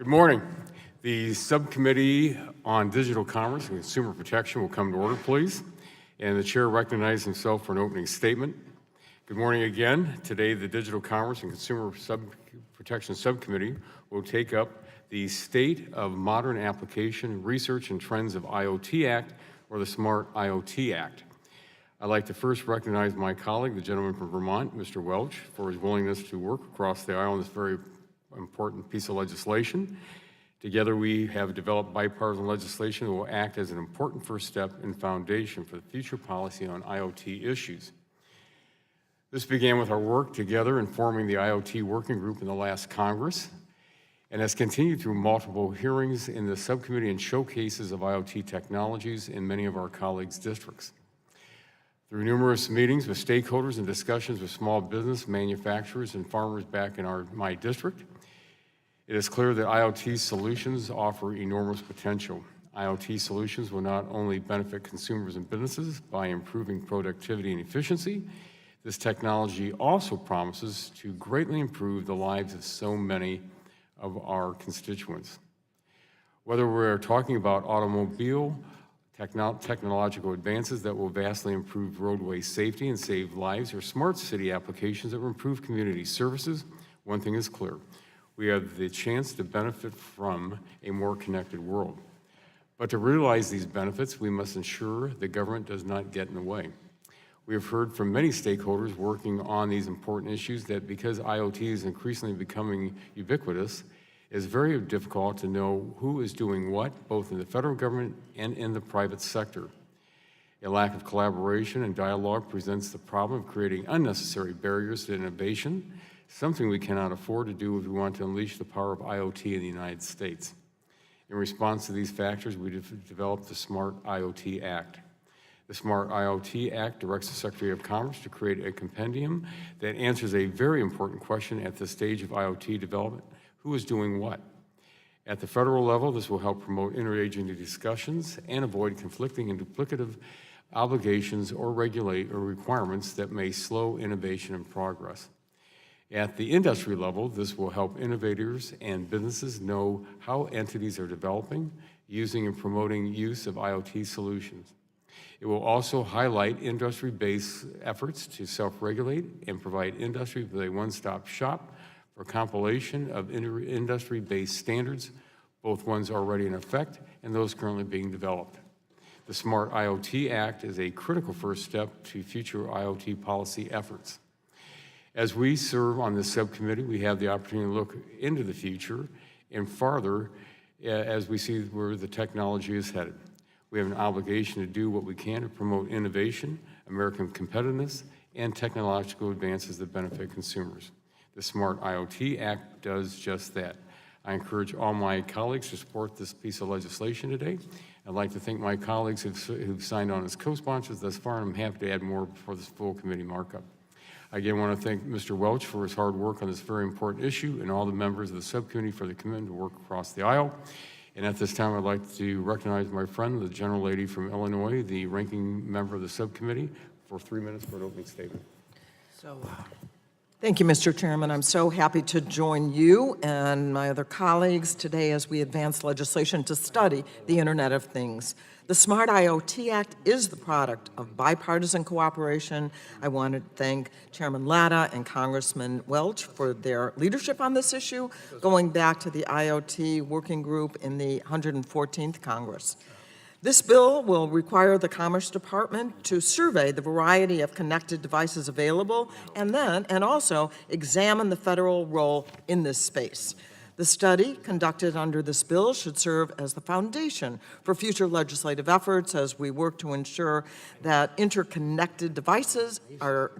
Good morning. The Subcommittee on Digital Commerce and Consumer Protection will come to order, please. And the chair recognizes himself for an opening statement. Good morning again. Today, the Digital Commerce and Consumer Protection Subcommittee will take up the State of Modern Application Research and Trends of IoT Act, or the Smart IoT Act. I'd like to first recognize my colleague, the gentleman from Vermont, Mr. Welch, for his willingness to work across the aisle on this very important piece of legislation. Together, we have developed bipartisan legislation that will act as an important first step and foundation for the future policy on IoT issues. This began with our work together in forming the IoT Working Group in the last Congress, and has continued through multiple hearings in the subcommittee and showcases of IoT technologies in many of our colleagues' districts. Through numerous meetings with stakeholders and discussions with small business, manufacturers, and farmers back in my district, it is clear that IoT solutions offer enormous potential. IoT solutions will not only benefit consumers and businesses by improving productivity and efficiency, this technology also promises to greatly improve the lives of so many of our constituents. Whether we're talking about automobile technological advances that will vastly improve roadway safety and save lives, or smart city applications that will improve community services, one thing is clear. We have the chance to benefit from a more connected world. But to realize these benefits, we must ensure the government does not get in the way. We have heard from many stakeholders working on these important issues that because IoT is increasingly becoming ubiquitous, it is very difficult to know who is doing what, both in the federal government and in the private sector. A lack of collaboration and dialogue presents the problem of creating unnecessary barriers to innovation, something we cannot afford to do if we want to unleash the power of IoT in the United States. In response to these factors, we developed the Smart IoT Act. The Smart IoT Act directs the Secretary of Commerce to create a compendium that answers a very important question at this stage of IoT development: who is doing what? At the federal level, this will help promote interagency discussions and avoid conflicting and duplicative obligations or requirements that may slow innovation and progress. At the industry level, this will help innovators and businesses know how entities are developing, using, and promoting use of IoT solutions. It will also highlight industry-based efforts to self-regulate and provide industry with a one-stop shop for compilation of industry-based standards, both ones already in effect and those currently being developed. The Smart IoT Act is a critical first step to future IoT policy efforts. As we serve on this subcommittee, we have the opportunity to look into the future and farther as we see where the technology is headed. We have an obligation to do what we can to promote innovation, American competitiveness, and technological advances that benefit consumers. The Smart IoT Act does just that. I encourage all my colleagues to support this piece of legislation today. I'd like to thank my colleagues who've signed on as co-sponsors thus far, and I'm happy to add more before this full committee markup. I again want to thank Mr. Welch for his hard work on this very important issue and all the members of the subcommittee for the commitment to work across the aisle. And at this time, I'd like to recognize my friend, the gentlelady from Illinois, the ranking member of the subcommittee, for 3 minutes for an opening statement. Thank you, Mr. Chairman. I'm so happy to join you and my other colleagues today as we advance legislation to study the Internet of Things. The Smart IoT Act is the product of bipartisan cooperation. I want to thank Chairman Latta and Congressman Welch for their leadership on this issue, going back to the IoT Working Group in the 114th Congress. This bill will require the Commerce Department to survey the variety of connected devices available and also examine the federal role in this space. The study conducted under this bill should serve as the foundation for future legislative efforts as we work to ensure that interconnected devices are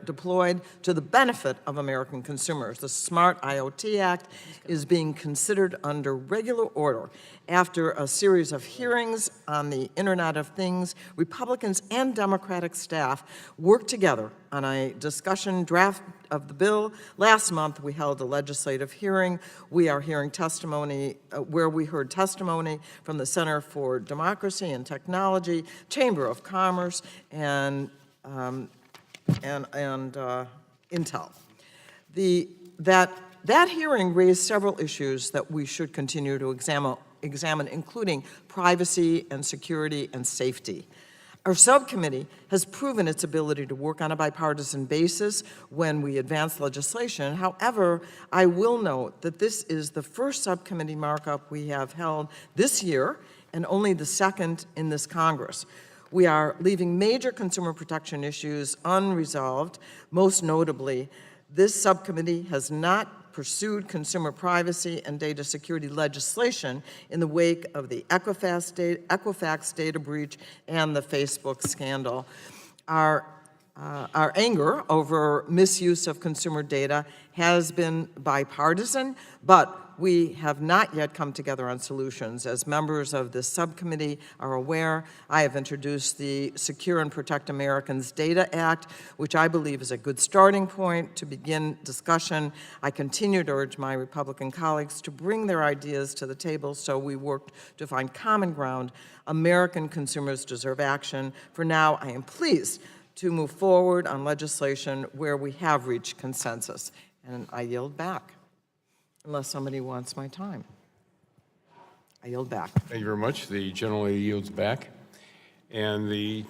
deployed to the benefit of American consumers. The Smart IoT Act is being considered under regular order. After a series of hearings on the Internet of Things, Republicans and Democratic staff worked together on a discussion draft of the bill. Last month, we held a legislative hearing. We are hearing testimony, where we heard testimony from the Center for Democracy and Technology, Chamber of Commerce, and Intel. That that hearing raised several issues that we should continue to examine, including privacy and security and safety. Our subcommittee has proven its ability to work on a bipartisan basis when we advance legislation. However, I will note that this is the first subcommittee markup we have held this year and only the second in this Congress. We are leaving major consumer protection issues unresolved. Most notably, this subcommittee has not pursued consumer privacy and data security legislation in the wake of the Equifax data breach and the Facebook scandal. Our anger over misuse of consumer data has been bipartisan, but we have not yet come together on solutions. As members of this subcommittee are aware, I have introduced the Secure and Protect Americans Data Act, which I believe is a good starting point to begin discussion. I continue to urge my Republican colleagues to bring their ideas to the table so we work to find common ground. American consumers deserve action. For now, I am pleased to move forward on legislation where we have reached consensus. And I yield back, unless somebody wants my time. I yield back. Thank you very much. The gentleman yields back. And the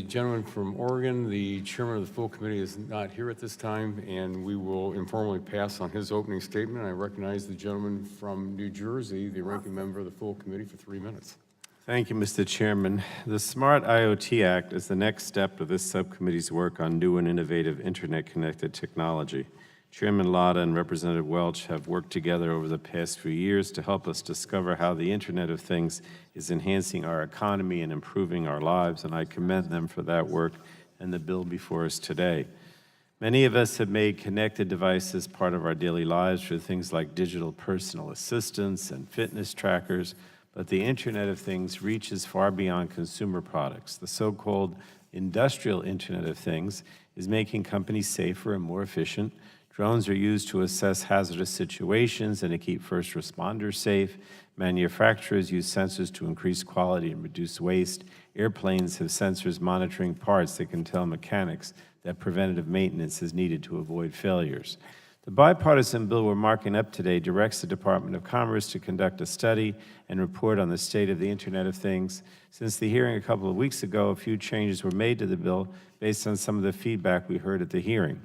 gentleman from Oregon, the chairman of the full committee, is not here at this time, and we will informally pass on his opening statement. I recognize the gentleman from New Jersey, the ranking member of the full committee, for 3 minutes. Thank you, Mr. Chairman. The Smart IoT Act is the next step of this subcommittee's work on new and innovative internet-connected technology. Chairman Latta and Representative Welch have worked together over the past few years to help us discover how the Internet of Things is enhancing our economy and improving our lives, and I commend them for that work and the bill before us today. Many of us have made connected devices part of our daily lives through things like digital personal assistants and fitness trackers, but the Internet of Things reaches far beyond consumer products. The so-called industrial Internet of Things is making companies safer and more efficient. Drones are used to assess hazardous situations and to keep first responders safe. Manufacturers use sensors to increase quality and reduce waste. Airplanes have sensors monitoring parts that can tell mechanics that preventative maintenance is needed to avoid failures. The bipartisan bill we're marking up today directs the Department of Commerce to conduct a study and report on the state of the Internet of Things. Since the hearing a couple of weeks ago, a few changes were made to the bill based on some of the feedback we heard at the hearing.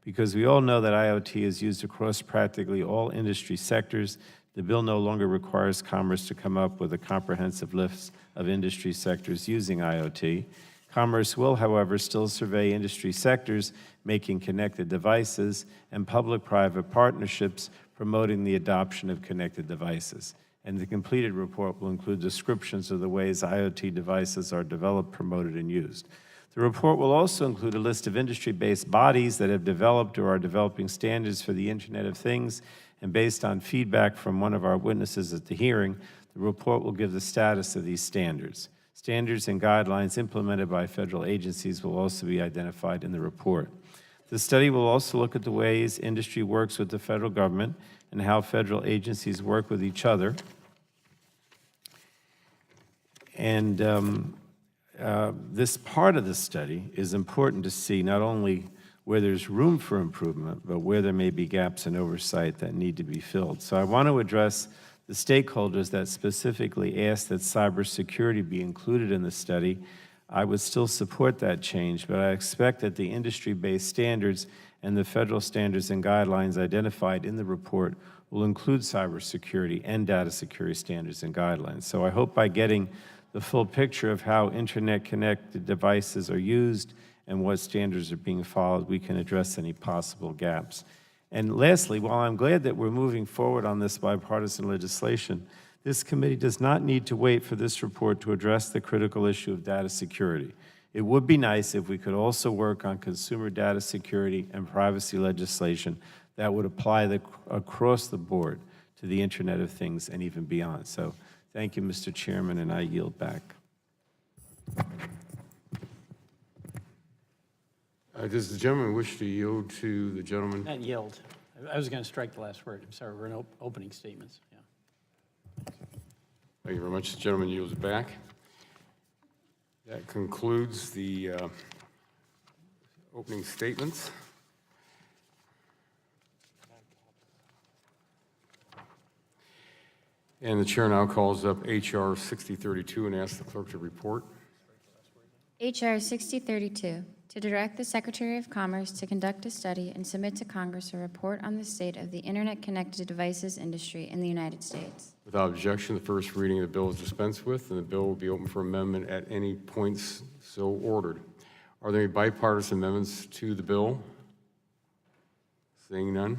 Because we all know that IoT is used across practically all industry sectors, the bill no longer requires Commerce to come up with a comprehensive list of industry sectors using IoT. Commerce will, however, still survey industry sectors making connected devices and public-private partnerships promoting the adoption of connected devices. And the completed report will include descriptions of the ways IoT devices are developed, promoted, and used. The report will also include a list of industry-based bodies that have developed or are developing standards for the Internet of Things, and based on feedback from one of our witnesses at the hearing, the report will give the status of these standards. Standards and guidelines implemented by federal agencies will also be identified in the report. The study will also look at the ways industry works with the federal government and how federal agencies work with each other. And this part of the study is important to see not only where there's room for improvement, but where there may be gaps in oversight that need to be filled. So I want to address the stakeholders that specifically asked that cybersecurity be included in the study. I would still support that change, but I expect that the industry-based standards and the federal standards and guidelines identified in the report will include cybersecurity and data security standards and guidelines. So I hope by getting the full picture of how internet-connected devices are used and what standards are being followed, we can address any possible gaps. And lastly, while I'm glad that we're moving forward on this bipartisan legislation, this committee does not need to wait for this report to address the critical issue of data security. It would be nice if we could also work on consumer data security and privacy legislation that would apply across the board to the Internet of Things and even beyond. So thank you, Mr. Chairman, and I yield back. Does the gentleman wish to yield to the gentleman? Not yield. I was going to strike the last word. I'm sorry, we're in opening statements. Yeah. Thank you very much. The gentleman yields back. That concludes the opening statements. And the chair now calls up H.R. 6032 and asks the clerk to report. H.R. 6032, to direct the Secretary of Commerce to conduct a study and submit to Congress a report on the state of the Internet-connected devices industry in the United States. Without objection, the first reading of the bill is dispensed with, and the bill will be open for amendment at any points so ordered. Are there any bipartisan amendments to the bill? Seeing none.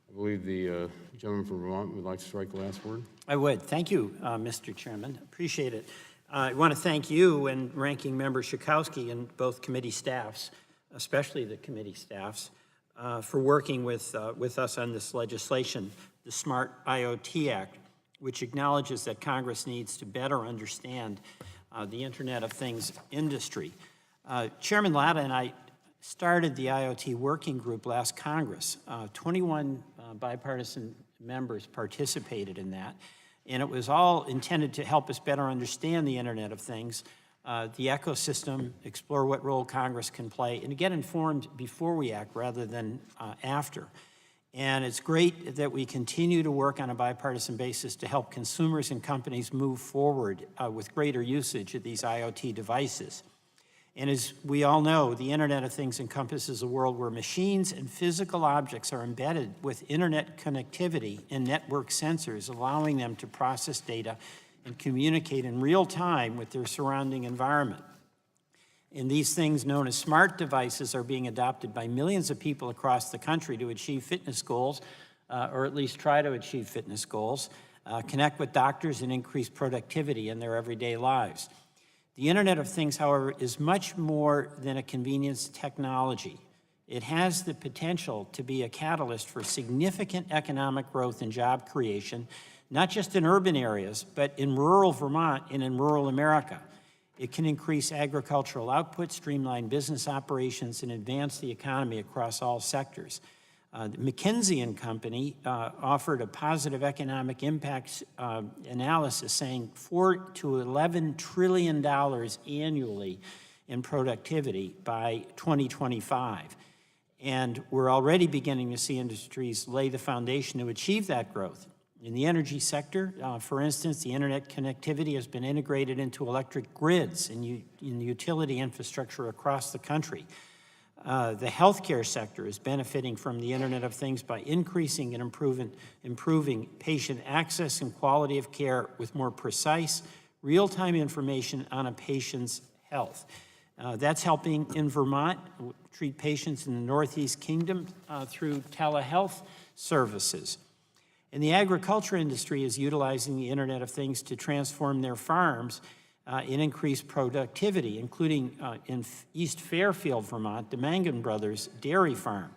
I believe the gentleman from Vermont would like to strike the last word. I would. Thank you, Mr. Chairman. Appreciate it. I want to thank you and Ranking Member Schakowsky and both committee staffs, especially the committee staffs, for working with us on this legislation, the Smart IoT Act, which acknowledges that Congress needs to better understand the Internet of Things industry. Chairman Latta and I started the IoT working group last Congress. 21 bipartisan members participated in that. And it was all intended to help us better understand the Internet of Things, the ecosystem, explore what role Congress can play, and to get informed before we act rather than after. And it's great that we continue to work on a bipartisan basis to help consumers and companies move forward with greater usage of these IoT devices. And as we all know, the Internet of Things encompasses a world where machines and physical objects are embedded with Internet connectivity and network sensors, allowing them to process data and communicate in real time with their surrounding environment. And these things, known as smart devices, are being adopted by millions of people across the country to achieve fitness goals, or at least try to achieve fitness goals, connect with doctors, and increase productivity in their everyday lives. The Internet of Things, however, is much more than a convenience technology. It has the potential to be a catalyst for significant economic growth and job creation, not just in urban areas, but in rural Vermont and in rural America. It can increase agricultural output, streamline business operations, and advance the economy across all sectors. McKinsey & Company offered a positive economic impact analysis saying $4 to $11 trillion annually in productivity by 2025. And we're already beginning to see industries lay the foundation to achieve that growth. In the energy sector, for instance, the Internet connectivity has been integrated into electric grids and in utility infrastructure across the country. The healthcare sector is benefiting from the Internet of Things by increasing and improving patient access and quality of care with more precise, real-time information on a patient's health. That's helping in Vermont treat patients in the Northeast Kingdom through telehealth services. And the agriculture industry is utilizing the Internet of Things to transform their farms and increase productivity, including in East Fairfield, Vermont, the Mangan Brothers Dairy Farm.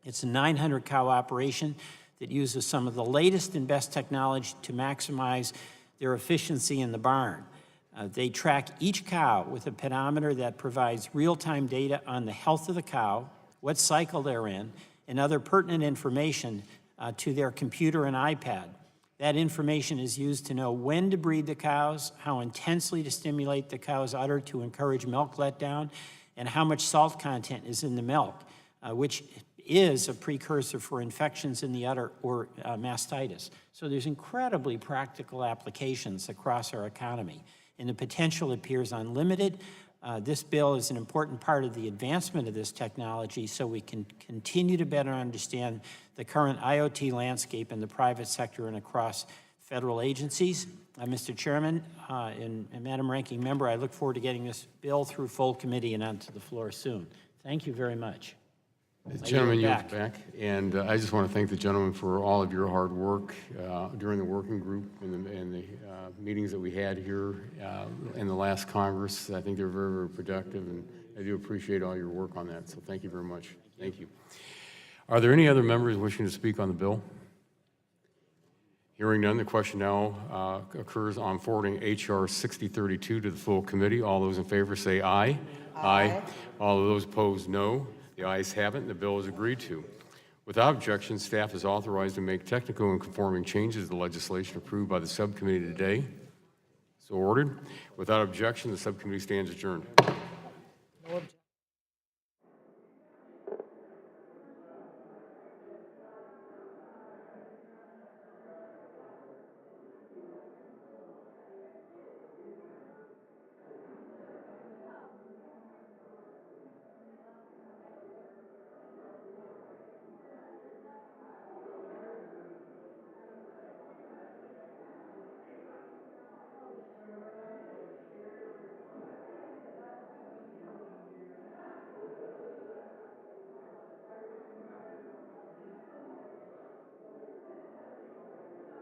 It's a 900-cow operation that uses some of the latest and best technology to maximize their efficiency in the barn. They track each cow with a pedometer that provides real-time data on the health of the cow, what cycle they're in, and other pertinent information to their computer and iPad. That information is used to know when to breed the cows, how intensely to stimulate the cow's udder to encourage milk letdown, and how much salt content is in the milk, which is a precursor for infections in the udder or mastitis. So there's incredibly practical applications across our economy, and the potential appears unlimited. This bill is an important part of the advancement of this technology so we can continue to better understand the current IoT landscape in the private sector and across federal agencies. Mr. Chairman and Madam Ranking Member, I look forward to getting this bill through full committee and onto the floor soon. Thank you very much. Gentlemen, you're back. And I just want to thank the gentleman for all of your hard work during the working group and the meetings that we had here in the last Congress. I think they were very, very productive, and I do appreciate all your work on that. So thank you very much. Thank you. Are there any other members wishing to speak on the bill? Hearing none, the question now occurs on forwarding H.R. 6032 to the full committee. All those in favor say aye. Aye. All of those opposed, no. The ayes have it, and the bill is agreed to. Without objection, staff is authorized to make technical and conforming changes to the legislation approved by the subcommittee today. So ordered. Without objection, the subcommittee stands adjourned. No objection.